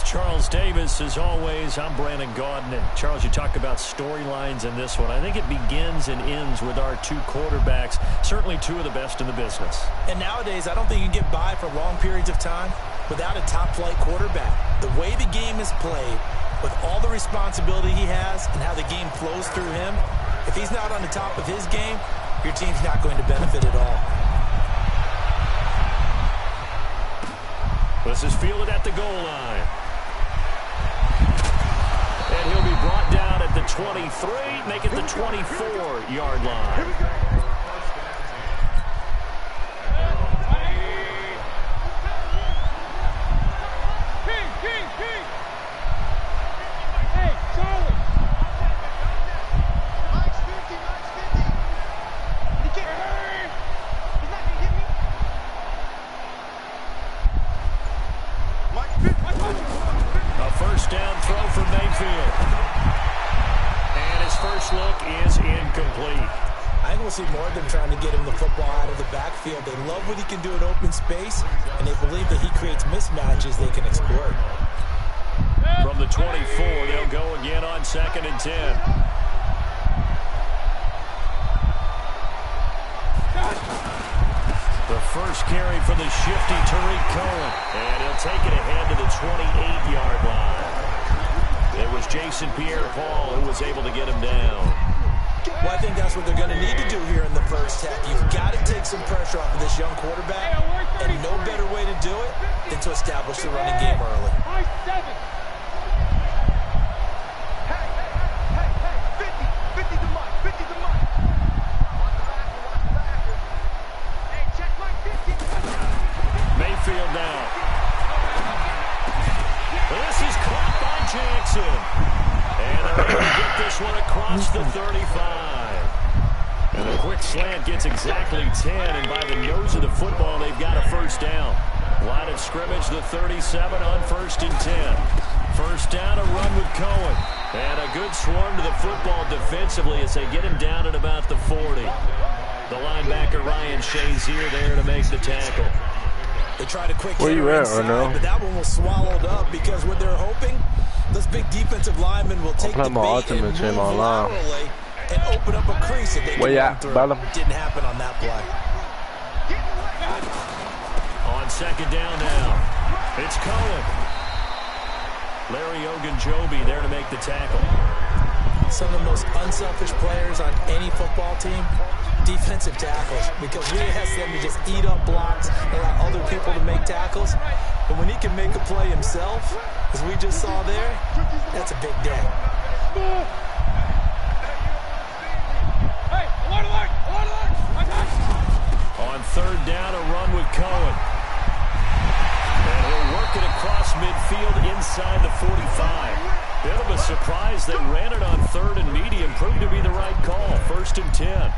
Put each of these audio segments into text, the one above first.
Charles Davis, as always, I'm Brandon Gaudin. And Charles, you talk about storylines in this one. I think it begins and ends with our two quarterbacks, certainly two of the best in the business. And nowadays, I don't think you can get by for long periods of time without a top-flight quarterback. The way the game is played, with all the responsibility he has and how the game flows through him, if he's not on the top of his game, your team's not going to benefit at all. This is fielded at the goal line. And he'll be brought down at the 23, make it the 24-yard line. See more of them trying to get him the football out of the backfield. They love what he can do in open space, and they believe that he creates mismatches they can exploit. From the 24, they'll go again on 2nd and 10. The first carry for the shifty Tariq Cohen, and he'll take it ahead to the 28-yard line. It was Jason Pierre-Paul who was able to get him down. Well, I think that's what they're going to need to do here in the first half. You've got to take some pressure off of this young quarterback, and no better way to do it than to establish the running game early. Mayfield now. This is caught by Jackson. And they're able to get this one across the 35. And a quick slant gets exactly 10. And by the nose of the football, they've got a first down. Line of scrimmage, the 37 on 1st and 10. First down, a run with Cohen. And a good swarm to the football defensively as they get him down at about the 40. The linebacker, Ryan Shazier, there to make the tackle. They tried a quick Where you at, inside, Arnell? but that one was swallowed up because what they're hoping, this big defensive lineman will take the bait and move laterally and open up a crease that they can run through. Didn't happen on that play. On 2nd down now, it's Cohen. Larry Ogunjobi there to make the tackle. Some of the most unselfish players on any football team, defensive tackles, because we ask them to just eat up blocks, allow other people to make tackles. But when he can make a play himself, as we just saw there, that's a big day. On 3rd down, a run with Cohen. And he'll work it across midfield inside the 45. Bit of a surprise. They ran it on 3rd and medium. Proved to be the right call. 1st and 10.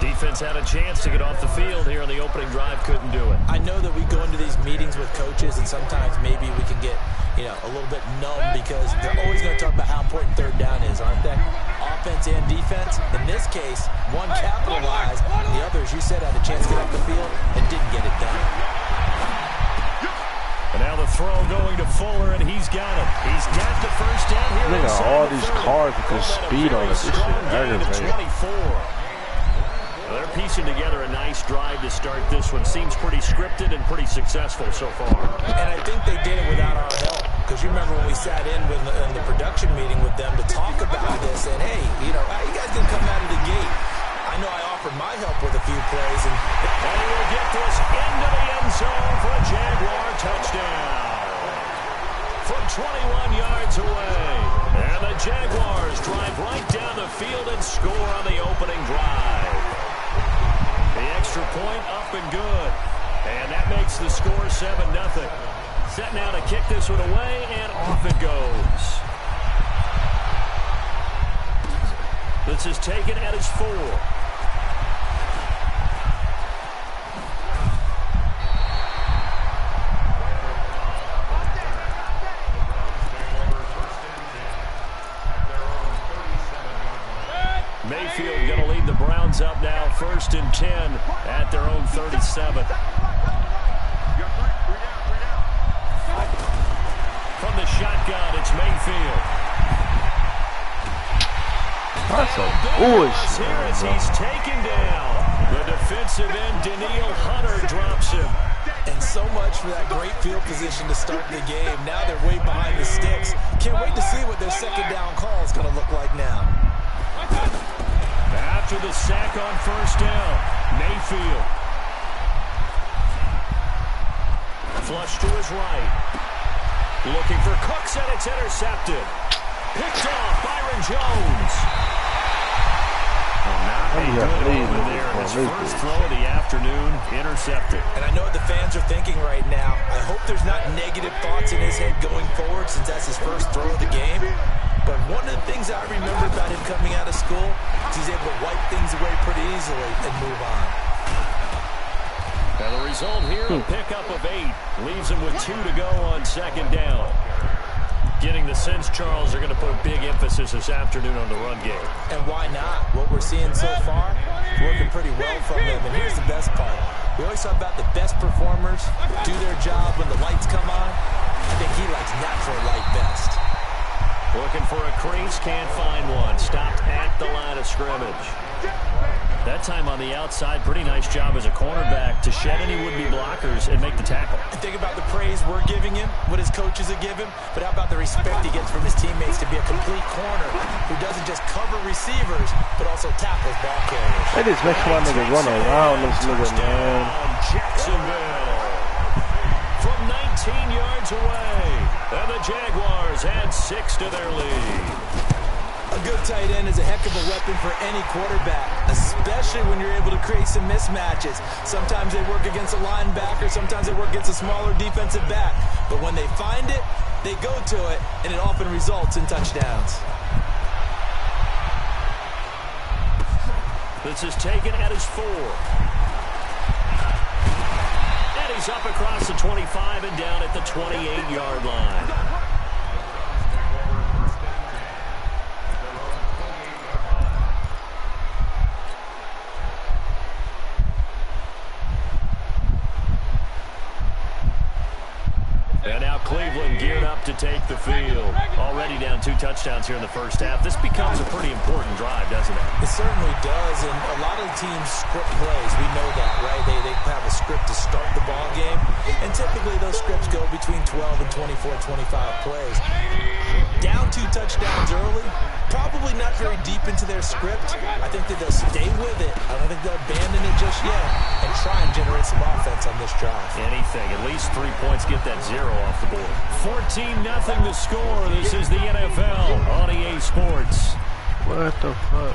Defense had a chance to get off the field here on the opening drive. Couldn't do it. I know that we go into these meetings with coaches, and sometimes maybe we can get, a little bit numb because they're always going to talk about how important 3rd down is, aren't they? Offense and defense. In this case, one capitalized. The other, as you said, had a chance to get off the field and didn't get it done. And now the throw going to Fuller, and he's got it. He's got the first down here. Look at all these cars with this speed on it. This shit aggravating. They're piecing together a nice drive to start this one. Seems pretty scripted and pretty successful so far. And I think they did it without our help. Because you remember when we sat in the production meeting with them to talk about this, and hey, you guys didn't come out of the gate. I know I offered my help with a few plays, and he will get this into the end zone for a Jaguar touchdown. From 21 yards away. And the Jaguars drive right down the field and score on the opening drive. The extra point up and good. And that makes the score 7-0. Set now to kick this one away, and off it goes. This is taken at his 4. Mayfield going to lead the Browns up now, 1st and 10 at their own 37. From the shotgun. It's Mayfield. That's some bullshit. Here as he's taken down. The defensive end, Daniil Hunter, drops him. And so much for that great field position to start the game. Now they're way behind the sticks. Can't wait to see what their second down call is going to look like now. After the sack on first down, Mayfield. Flush to his right. Looking for Cooks, and it's intercepted. Picked off, Byron Jones. Not a good over there. His first throw of the afternoon, intercepted. And I know what the fans are thinking right now. I hope there's not negative thoughts in his head going forward since that's his first throw of the game. But one of the things I remember about him coming out of school is he's able to wipe things away pretty easily and move on. Now the result here, a pickup of 8. Leaves him with 2 to go on second down. Getting the sense, Charles, they're going to put a big emphasis this afternoon on the run game. And why not? What we're seeing so far, working pretty well from them. And here's the best part. We always talk about the best performers do their job when the lights come on. I think he likes natural light best. Looking for a crease, can't find one. Stopped at the line of scrimmage. That time on the outside, pretty nice job as a cornerback to shed any would-be blockers and make the tackle. And think about the praise we're giving him, what his coaches have given him, but how about the respect he gets from his teammates to be a complete corner who doesn't just cover receivers, but also tackles ball carriers. They just make my nigga run around this nigga, man. Jacksonville from 19 yards away, and the Jaguars add 6 to their lead. A good tight end is a heck of a weapon for any quarterback, especially when you're able to create some mismatches. Sometimes they work against a linebacker, sometimes they work against a smaller defensive back. But when they find it, they go to it, and it often results in touchdowns. This is taken at his 4. And he's up across the 25 and down at the 28-yard line. And now Cleveland geared up to take the field. Already down 2 touchdowns here in the first half. This becomes a pretty important drive, doesn't it? It certainly does, and a lot of teams script plays. We know that, right? They have a script to start the ball game, and typically those scripts go between 12 and 24, 25 plays. Down 2 touchdowns early, probably not very deep into their script. I think that they'll stay with it. I don't think they'll abandon it just yet and try and generate some offense on this drive. Anything. At least 3 points, get that 0 off the board. 14-0 the score. This is the NFL on EA Sports. What the fuck?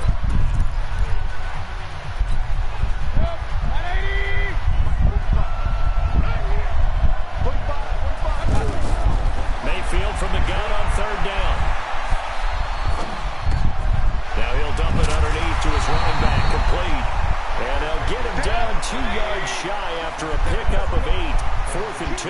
Mayfield from the gun on third down. Now he'll dump it underneath to his running back, complete. And they'll get him down 2 yards shy after a pickup of 8. 4th and 2.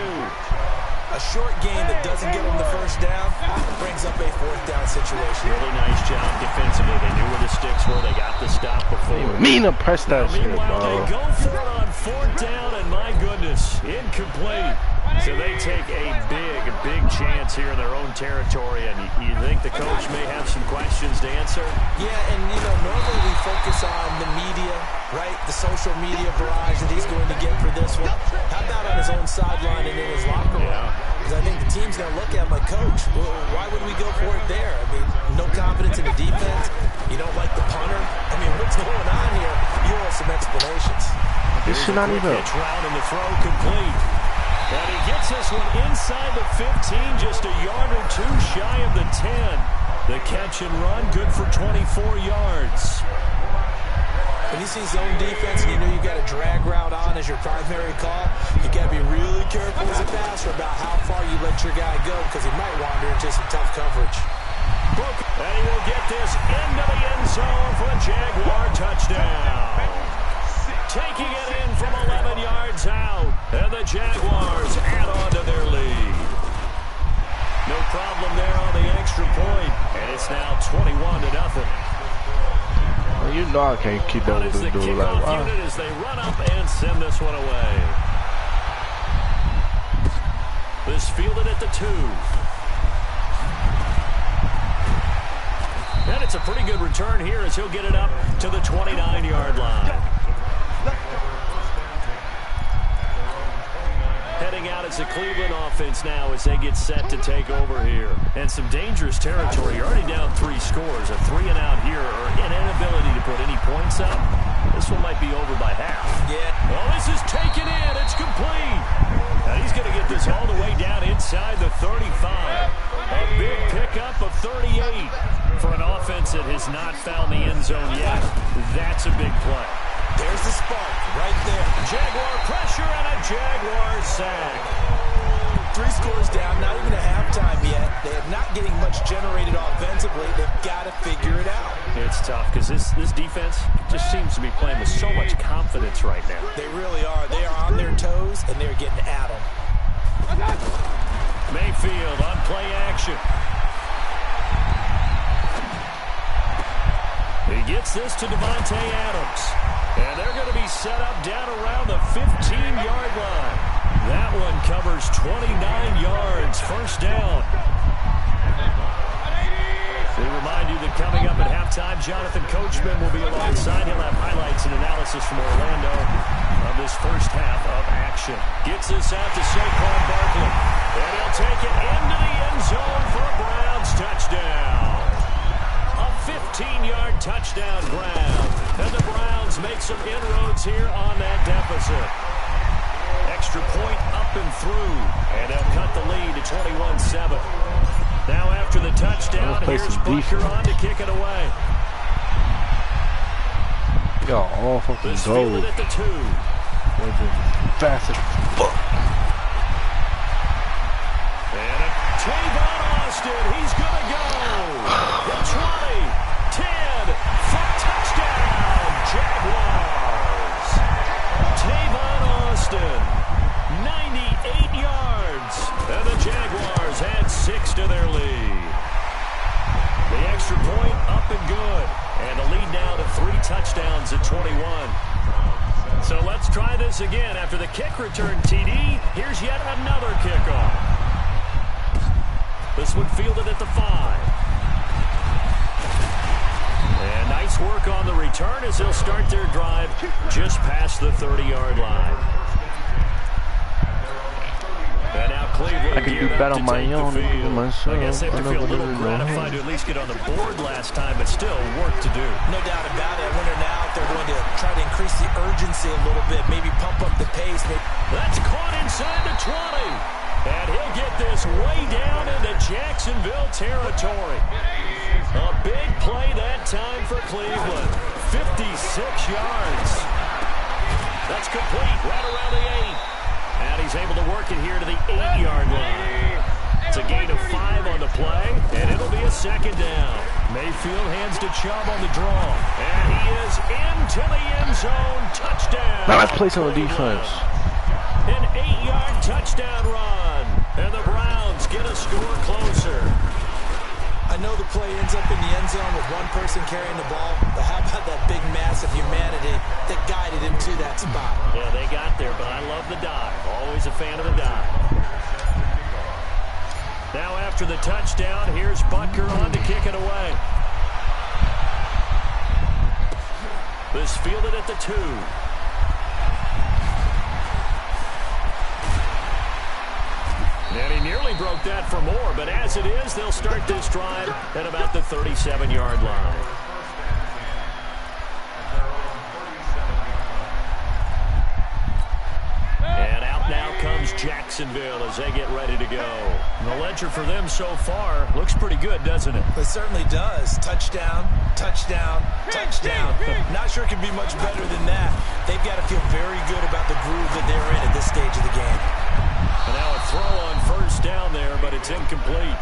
A short gain that doesn't get them the first down brings up a 4th down situation. Really nice job defensively. They knew where the sticks were. They got the stop before. Mean to press that shit, Meanwhile, bro. they go for it on 4th down, and my goodness, incomplete. So they take a big chance here in their own territory, and you think the coach may have some questions to answer? Yeah, and normally we focus on the media, right? The social media barrage that he's going to get for this one. How about on his own sideline and in his locker room? Because I think the team's going to look at him like, Coach, well, why would we go for it there? I mean, no confidence in the defense. You don't like the punter. I mean, what's going on here? You want some explanations. This should not even. Pitch route and the throw complete. And he gets this one inside the 15, just a yard or 2 shy of the 10. The catch and run, good for 24 yards. When you see zone defense and you know you got a drag route on as your primary call, you got to be really careful as a passer about how far you let your guy go, because he might wander into some tough coverage. And he will get this into the end zone for a Jaguar touchdown. Taking it in from 11 yards out, and the Jaguars add on to their lead. No problem there on the extra point, and it's now 21-0. Well, you know I can't keep up with this dude. Like, wow. Unit as they run up and send this one away. This fielded at the 2. And it's a pretty good return here as he'll get it up to the 29-yard line. Heading out as the Cleveland offense now as they get set to take over here. And some dangerous territory. You're already down 3 scores. A 3-and-out here or an inability to put any points up. This one might be over by half. Yeah. Well, this is taken in. It's complete. And he's going to get this all the way down inside the 35. A big pickup of 38 for an offense that has not found the end zone yet. That's a big play. There's the spark right there. Jaguar pressure and a Jaguar sack. 3 scores down, not even a halftime yet. They're not getting much generated offensively. They've got to figure it out. It's tough because this defense just seems to be playing with so much confidence right now. They really are. They are on their toes, and they're getting at them. Mayfield on play action. He gets this to Devontae Adams. And they're going to be set up down around the 15-yard line. That one covers 29 yards. First down. We remind you that coming up at halftime, Jonathan Coachman will be alongside. He'll have highlights and analysis from Orlando of this first half of action. Gets this out to Saquon Barkley. And he'll take it into the end zone for a Browns touchdown. A 15-yard touchdown grab. And the Browns make some inroads here on that deficit. Extra point up and through. And they'll cut the lead to 21-7. Now after the touchdown, here's Butker on to kick it away. Got all fucking gold. At the 2. Fast as fuck. And Tavon Austin, he's going to go. The 20, 10, for touchdown, Jaguars. Tavon Austin, 98 yards. And the Jaguars add 6 to their lead. The extra point up and good. And the lead now to 3 touchdowns at 21. So let's try this again. After the kick return TD, here's yet another kickoff. This one fielded at the 5. And nice work on the return as they'll start their drive just past the 30-yard line. And now Cleveland I can do better on my own myself. I guess they have to feel a little gratified to at least get on the board last time, but still work to do. No doubt about it. I wonder now if they're going to try to increase the urgency a little bit, maybe pump up the pace. That's caught inside the 20. And he'll get this way down into Jacksonville territory. A big play that time for Cleveland. 56 yards. That's complete right around the 8. And he's able to work it here to the 8-yard line. It's a gain of 5 on the play, and it'll be a second down. Mayfield hands to Chubb on the draw. And he is into the end zone. Touchdown. Now let's play some of the defense. An 8-yard touchdown run. And the Browns get a score closer. I know the play ends up in the end zone with one person carrying the ball, but how about that big mass of humanity that guided him to that spot? Yeah, they got there, but I love the dive. Always a fan of the dive. Now after the touchdown, here's Butker on to kick it away. This fielded at the 2. And he nearly broke that for more, but as it is, they'll start this drive at about the 37-yard line. And out now comes Jacksonville as they get ready to go. And the ledger for them so far looks pretty good, doesn't it? It certainly does. Touchdown, touchdown, touchdown. Not sure it can be much better than that. They've got to feel very good about the groove that they're in at this stage of the game. And now a throw on first down there, but it's incomplete.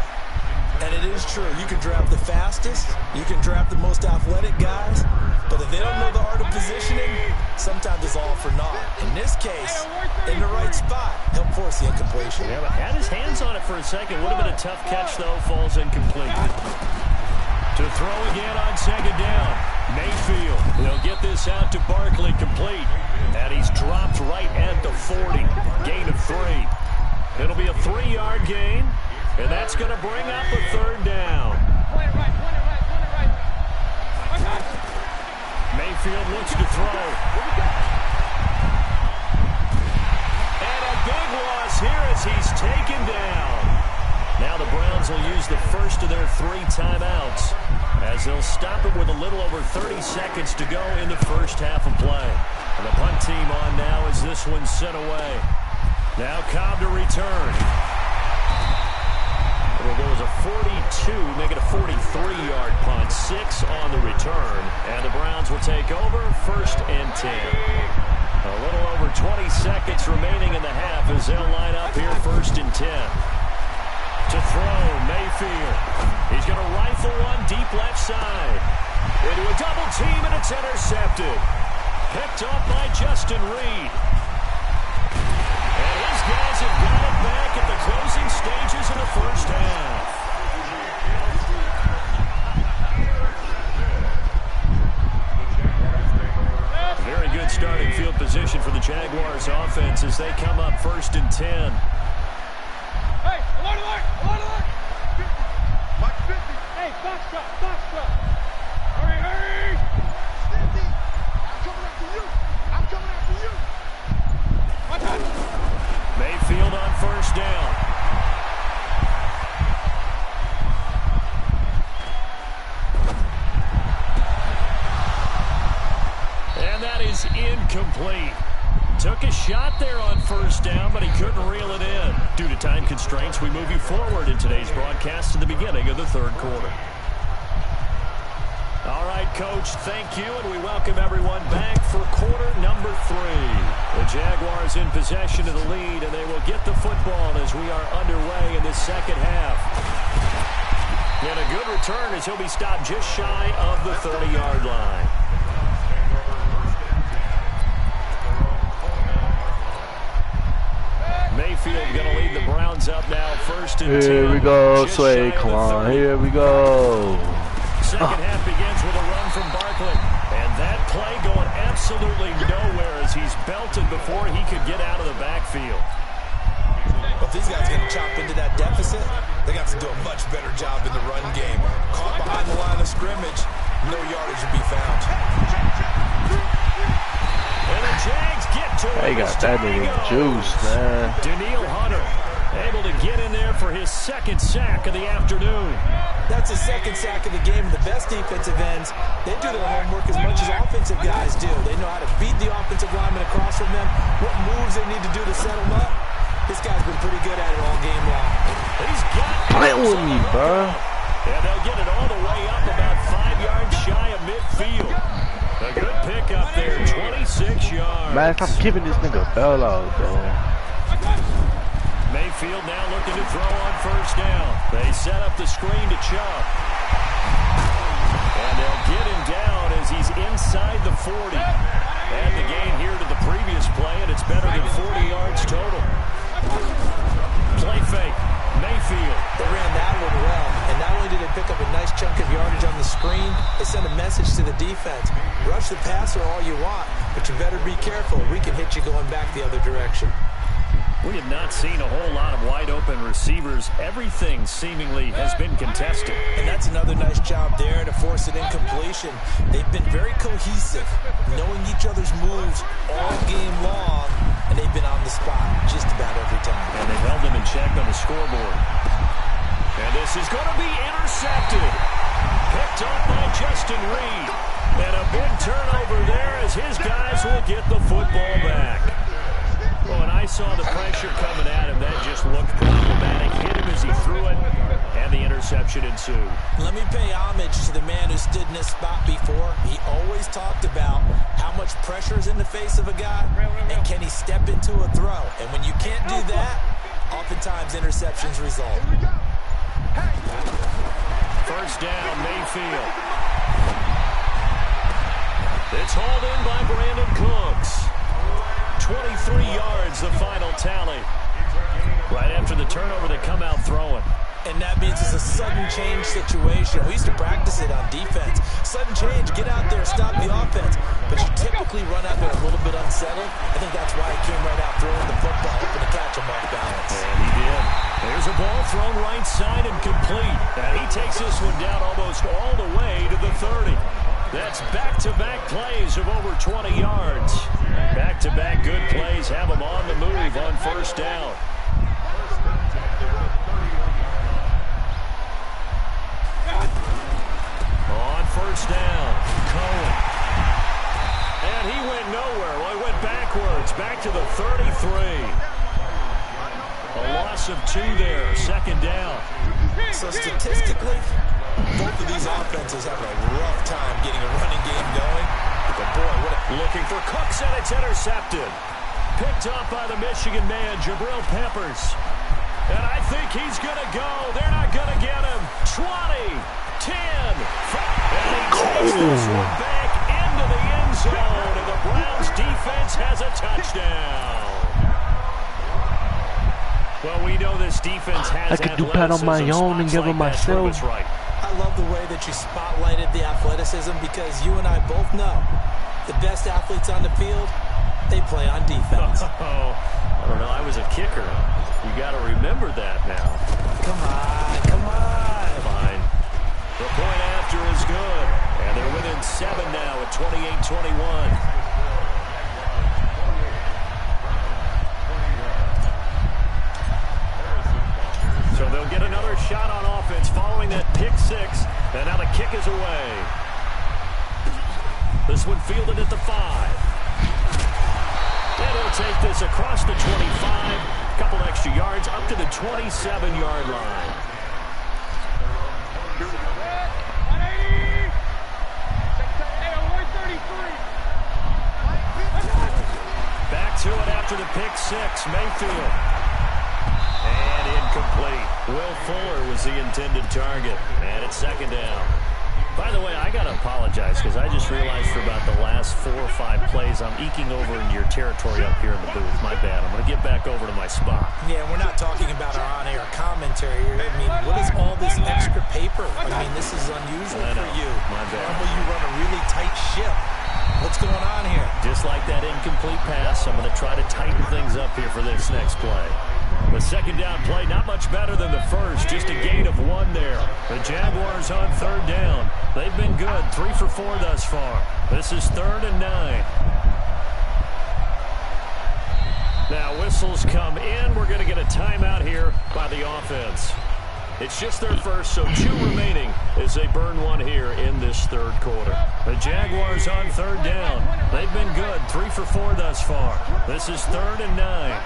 And it is true. You can draft the fastest. You can draft the most athletic guys. But if they don't know the art of positioning, sometimes it's all for naught. In this case, in the right spot, he'll force the incompletion. Yeah, but had his hands on it for a second. Would have been a tough catch, though. Falls incomplete. To throw again on second down. Mayfield. They'll get this out to Barkley complete. And he's dropped right at the 40. Gain of 3. It'll be a 3-yard gain, and that's going to bring up a third down. Mayfield looks to throw. And a big loss here as he's taken down. Now the Browns will use the first of their 3 timeouts as they'll stop it with a little over 30 seconds to go in the first half of play. And the punt team on now as this one's sent away. Now Cobb to return. It'll go as a 42, make it a 43-yard punt. 6 on the return. And the Browns will take over, 1st and 10. A little over 20 seconds remaining in the half as they'll line up here 1st and 10. To throw, Mayfield. He's going to rifle one deep left side. Into a double team, and it's intercepted. Picked off by Justin Reed. And his guys have got it back at the closing stages of the first half. Very good starting field position for the Jaguars offense as they come up 1st and 10. Hey, alert! Watch 50. Hey, box truck. Hurry! 50. I'm coming after you. Watch out. Mayfield on 1st down. And that is incomplete. Took a shot there on 1st down, but he couldn't reel it in. Due to time constraints, we move you forward in today's broadcast to the beginning of the 3rd quarter. All right, Coach, thank you, and we welcome everyone back for quarter number 3. The Jaguars in possession of the lead, and they will get the football as we are underway in this second half. And a good return as he'll be stopped just shy of the 30-yard line. Mayfield going to lead the Browns up now, 1st and 10. Here we go, Saquon. Here we go. Second half begins with a run from Barkley. And that play going absolutely nowhere as he's belted before he could get out of the backfield. Well, if these guys are going to chop into that deficit, they got to do a much better job in the run game. Caught behind the line of scrimmage, no yardage will be found. And the Jags get to it. They got that nigga juice, man. Daniil Hunter able to get in there for his 2nd sack of the afternoon. That's his 2nd sack of the game. The best defensive ends, they do their homework as much as offensive guys do. They know how to beat the offensive lineman across from them, what moves they need to do to set them up. This guy's been pretty good at it all game long. He's got Play with me, bro. And they'll get it all the way up about 5 yards shy of midfield. A good pickup there, 26 yards. Man, stop giving this nigga a bailout, though. Mayfield now looking to throw on 1st down. They set up the screen to Chubb. And they'll get him down as he's inside the 40. Add the gain here to the previous play, and it's better than 40 yards total. Play fake. Mayfield. They ran that one well, and not only did they pick up a nice chunk of yardage on the screen, they sent a message to the defense. Rush the passer all you want, but you better be careful. We can hit you going back the other direction. We have not seen a whole lot of wide-open receivers. Everything seemingly has been contested. And that's another nice job there to force an incompletion. They've been very cohesive, knowing each other's moves all game long, and they've been on the spot just about every time. And they've held them in check on the scoreboard. And this is going to be intercepted. Picked off by Justin Reed. And a big turnover there as his guys will get the football back. Well, when I saw the pressure coming at him, that just looked problematic. Hit him as he threw it, and the interception ensued. Let me pay homage to the man who stood in this spot before. He always talked about how much pressure is in the face of a guy, and can he step into a throw. And when you can't do that, oftentimes interceptions result. 1st down, Mayfield. It's hauled in by Brandon Cooks. 23 yards, the final tally. Right after the turnover, they come out throwing. And that means it's a sudden change situation. We used to practice it on defense. Sudden change, get out there, stop the offense. But you typically run out there a little bit unsettled. I think that's why he came right out throwing the football, hoping to catch him off balance. And he did. There's a ball thrown right side and complete. And he takes this one down almost all the way to the 30. That's back-to-back plays of over 20 yards. Back-to-back good plays have them on the move on first down. On first down, Cohen. And he went nowhere. Well, he went backwards, back to the 33. A loss of 2 there, second down. So statistically, both of these offenses have a rough time getting a running game going. But boy, looking for Cooks, and it's intercepted. Picked up by the Michigan man, Jabril Peppers. And I think he's going to go. They're not going to get him. 20, 10, 5. And he takes this one back into the end zone. And the Browns defense has a touchdown. Well, we know this defense has I could do that on my own and give it myself. Right. I love the way that you spotlighted the athleticism, because you and I both know the best athletes on the field, they play on defense. Oh, I don't know. I was a kicker. You got to remember that now. Come on, come on. Fine. The point after is good. And they're within 7 now at 28-21. So they'll get another shot on offense following that pick 6. And now the kick is away. This one fielded at the 5. And he'll take this across the 25. A couple extra yards up to the 27-yard line. Back to it after the pick 6. Mayfield. And incomplete. Will Fuller was the intended target. And it's second down. By the way, I got to apologize because I just realized for about the last 4 or 5 plays I'm eking over into your territory up here in the booth. My bad. I'm going to get back over to my spot. Yeah, we're not talking about our on-air commentary. I mean, what is all this extra paper? I mean, this is unusual for you. My bad. Normally you run a really tight ship. What's going on here? Just like that incomplete pass, I'm going to try to tighten things up here for this next play. The second down play, not much better than the first. Just a gain of 1 there. The Jaguars on third down. They've been good. 3 for 4 thus far. This is 3rd and 9. Now whistles come in. We're going to get a timeout here by the offense. It's just their first, so 2 remaining as they burn 1 here in this third quarter. The Jaguars on third down. They've been good. 3 for 4 thus far. This is 3rd and 9.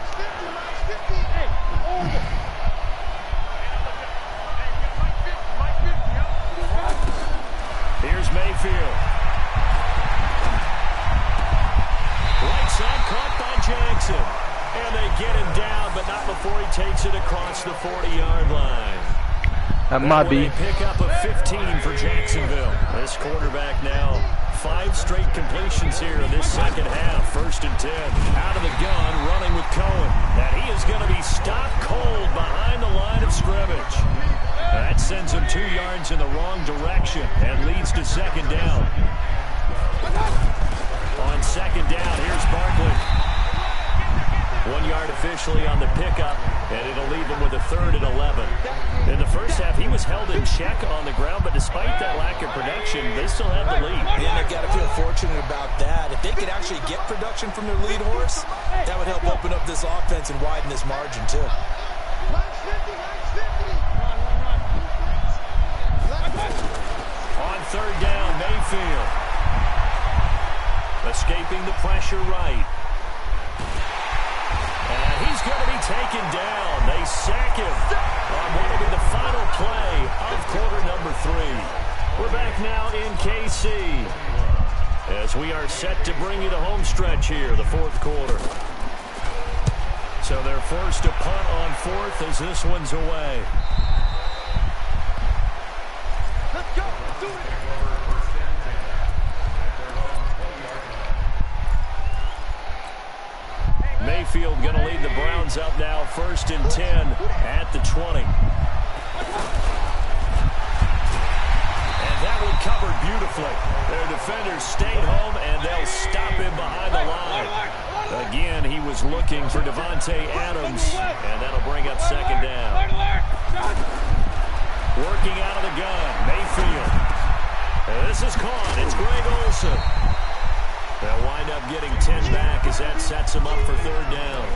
Here's Mayfield. Right side caught by Jackson. And they get him down, but not before he takes it across the 40-yard line. That might be. Pick up a 15 for Jacksonville. This quarterback now 5 straight completions here in this second half. 1st and 10. Out of the gun, running with Cohen. And he is going to be stopped cold behind the line of scrimmage. That sends him 2 yards in the wrong direction and leads to second down. On second down, here's Barkley. 1 yard officially on the pickup, and it'll leave him with a 3rd and 11. In the first half, he was held in check on the ground, but despite that lack of production, they still have the lead. Yeah, they've got to feel fortunate about that. If they could actually get production from their lead horse, that would help open up this offense and widen this margin, too. On third down, Mayfield. Escaping the pressure right. And he's going to be taken down. They sack him on what will be the final play of quarter number 3. We're back now in KC as we are set to bring you the home stretch here, the 4th quarter. So they're forced to punt on 4th as this one's away. Let's go. Do it. Mayfield going to lead the Browns up now, 1st and 10 at the 20. And that one covered beautifully. Their defenders stayed home, and they'll stop him behind the line. Again, he was looking for Devontae Adams, and that'll bring up second down. Working out of the gun, Mayfield. And this is caught. It's Greg Olsen. They'll wind up getting 10 back as that sets them up for third down.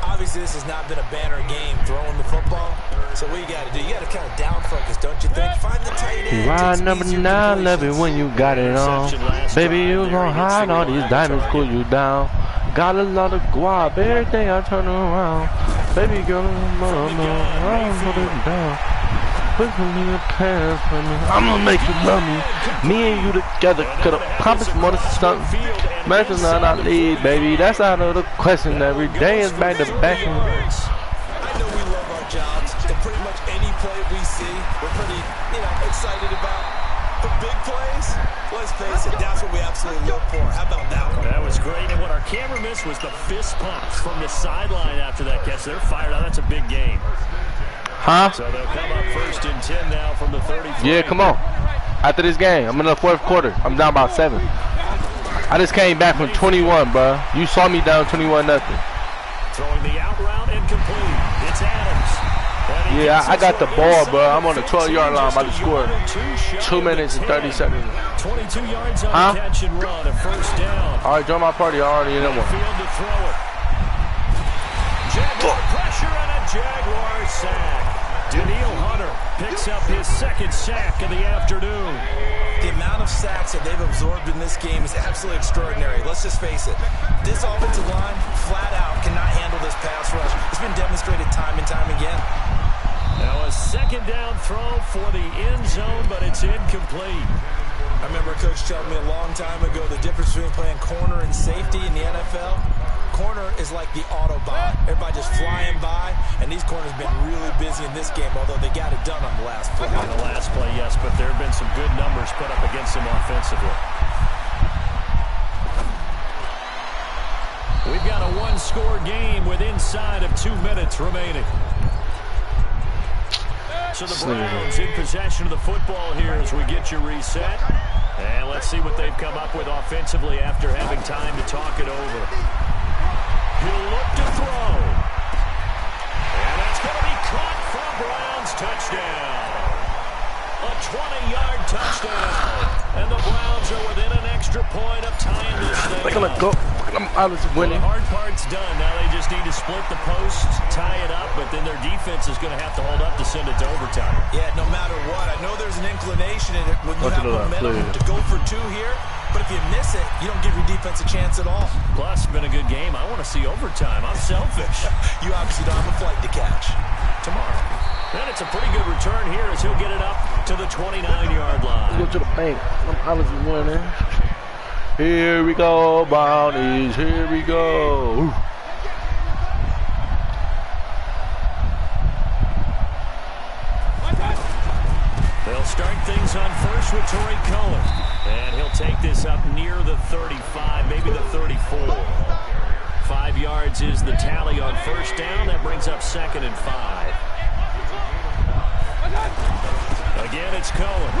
Obviously, this has not been a banner game throwing the football. So what you got to do, you got to kind of down focus, don't you think? Find the tight end. Ride number 9, love it when you got it on. Baby, you gon' hide all these diamonds, cool you down. Got a lot of guap, every day I turn around. Baby girl, I'm put it down. Put some in the pants for me. I'm gonna make you love me. Me and you together could have promised more than something. Imagine not I lead, baby. That's out of the question. Every day is back to back. I know we love our jobs, and pretty much any play we see, we're pretty, excited about. But big plays, let's face it, that's what we absolutely live for. How about that one? That was great, and what our camera missed was the fist pumps from the sideline after that catch. They're fired out. That's a big game. Huh? So they'll come up 1st and 10 now from the 35. Yeah, come on. After this game, I'm in the 4th quarter. I'm down by 7. I just came back from 21, bro. You saw me down 21-0. Throwing the out route incomplete. It's Adams. Yeah, I got the ball, bro. I'm on the 12-yard line by the score. 2 minutes and 30 seconds. 22 yards on the catch and run. A 1st down. All right, join my party. I already in that one. Field to throw it. Jaguar pressure and a Jaguar sack. Daniil Hunter picks up his 2nd sack of the afternoon. The amount of sacks that they've absorbed in this game is absolutely extraordinary. Let's just face it. This offensive line, flat out, cannot handle this pass rush. It's been demonstrated time and time again. Now a 2nd down throw for the end zone, but it's incomplete. I remember a coach telling me a long time ago the difference between playing corner and safety in the NFL. Corner is like the Autobahn. Everybody just flying by, and these corners have been really busy in this game, although they got it done on the last play. On the last play, yes, but there have been some good numbers put up against them offensively. We've got a 1-score game with inside of 2 minutes remaining. So the Browns in possession of the football here as we get you reset. And let's see what they've come up with offensively after having time to talk it over. He'll look to throw. And that's going to be caught for a Browns touchdown. A 20-yard touchdown. And the Browns are within an extra point of tying this thing. They're going to go. I was winning. Well, the hard part's done. Now they just need to split the post, tie it up, but then their defense is going to have to hold up to send it to overtime. Yeah, no matter what. I know there's an inclination in it when you have momentum to go for 2 here, but if you miss it, you don't give your defense a chance at all. Plus, it's been a good game. I want to see overtime. I'm selfish. You obviously don't have a flight to catch. Tomorrow. And it's a pretty good return here as he'll get it up to the 29-yard line. Go to the bank. I was winning. Here we go, Brownies. Here we go. Ooh. They'll start things on first with Torrey Cohen. And he'll take this up near the 35, maybe the 34. 5 yards is the tally on 1st down. That brings up 2nd and 5. Again, it's Cohen.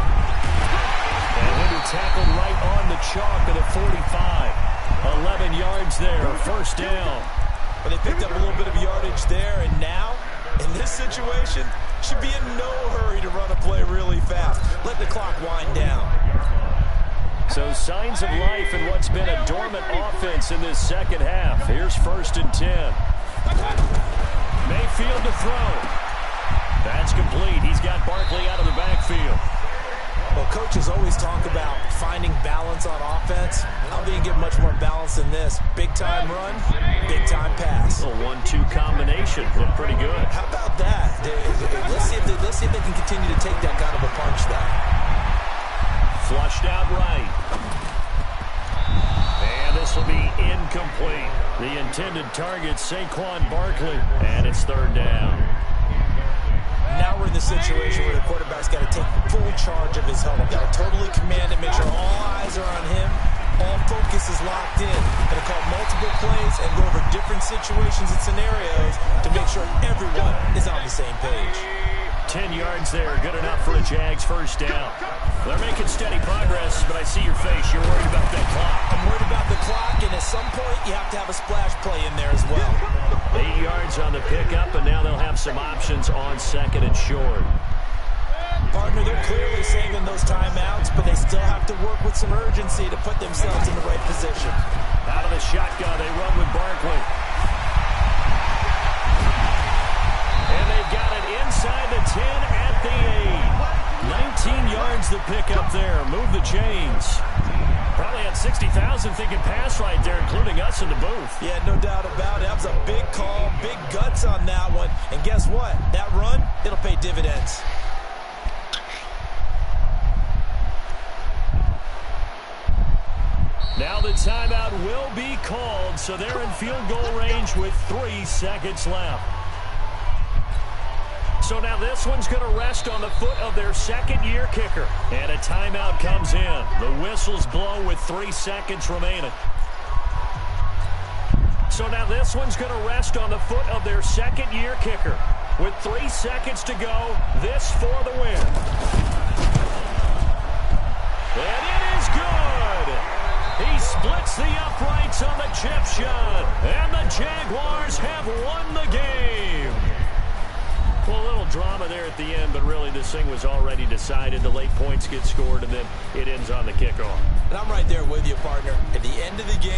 And he'll be tackled right on the chalk of the 45. 11 yards there, 1st down. But they picked up a little bit of yardage there, and now, in this situation, should be in no hurry to run a play really fast. Let the clock wind down. So signs of life in what's been a dormant offense in this 2nd half. Here's 1st and 10. Mayfield to throw. That's complete. He's got Barkley out of the backfield. Well, coaches always talk about finding balance on offense. I don't think you get much more balance than this. Big-time run, big-time pass. A 1-2 combination. Looked pretty good. How about that? Let's see if they can continue to take that kind of a punch there. Flushed out right. And this will be incomplete. The intended target, Saquon Barkley. And it's 3rd down. Now we're in the situation where the quarterback's got to take full charge of his helmet. Got to totally command it, make sure all eyes are on him. All focus is locked in. Going to call multiple plays and go over different situations and scenarios to make sure everyone is on the same page. 10 yards there, good enough for a Jags 1st down. They're making steady progress, but I see your face. You're worried about that clock. I'm worried about the clock, and at some point, you have to have a splash play in there as well. 8 yards on the pickup, and now they'll have some options on 2nd and short. Partner, they're clearly saving those timeouts, but they still have to work with some urgency to put themselves in the right position. Out of the shotgun, they run with Barkley. And they've got it inside the 10 at the 8. 19 yards to pick up there. Move the chains. Probably had 60,000 thinking pass right there, including us in the booth. Yeah, no doubt about it. That was a big call, big guts on that one. And guess what? That run, it'll pay dividends. Now the timeout will be called, so they're in field goal range with 3 seconds left. So now this one's going to rest on the foot of their second-year kicker. And a timeout comes in. The whistle's blown with 3 seconds remaining. So now this one's going to rest on the foot of their second-year kicker. With 3 seconds to go, this for the win. And it is good! He splits the uprights on the chip shot. And the Jaguars have won the game. Well, a little drama there at the end, but really this thing was already decided. The late points get scored, and then it ends on the kickoff. And I'm right there with you, partner. At the end of the game,